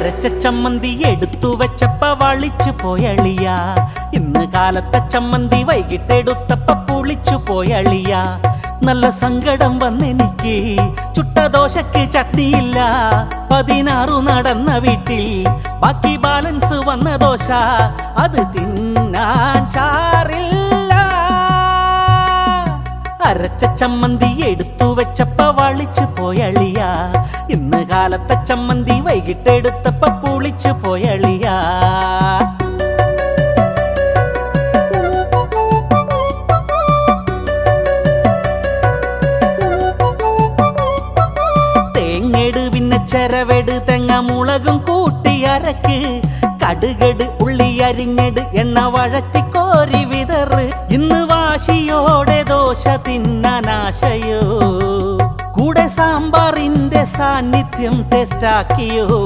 അരച്ച ചമ്മന്തി എടുത്തു വെച്ചപ്പ വളിച്ചു പോയളിയ. ഇന്ന് കാലത്തെ ചമ്മന്തി വൈകിട്ടെടുത്തപ്പ പുളിച്ചു പോയളിയ. നല്ല സങ്കടം വന്നെനിക്ക്, ചുട്ട ദോശക്ക് ചട്നിയില്ല. 16 നടന്ന വീട്ടിൽ ബാക്കി ബാലൻസ് വന്ന ദോശ, അത് തിന്നാൻ ചാറില്ല. അരച്ച ചമ്മന്തി എടുത്തു വെച്ചപ്പ വളിച്ചു പോയളിയ. ഇന്ന് കാലത്തെ ചമ്മന്തി വൈകിട്ടെടുത്തപ്പ പുളിച്ചു പോയളിയ. തേങ്ങെട് പിന്നെ ചെരവെട് തെങ്ങ മുളകും കൂട്ടി അരക്ക്. കടുകട് ഉള്ളി അരിഞ്ഞെട് എണ്ണ വഴറ്റി കോരി വിതറ്. ഇന്ന് വാശിയോടെ ദോശ തിന്നാനാശയോ, കൂടെ സാമ്പാറിന്റെ സാന്നിധ്യം ടേസ്റ്റാക്കിയോ.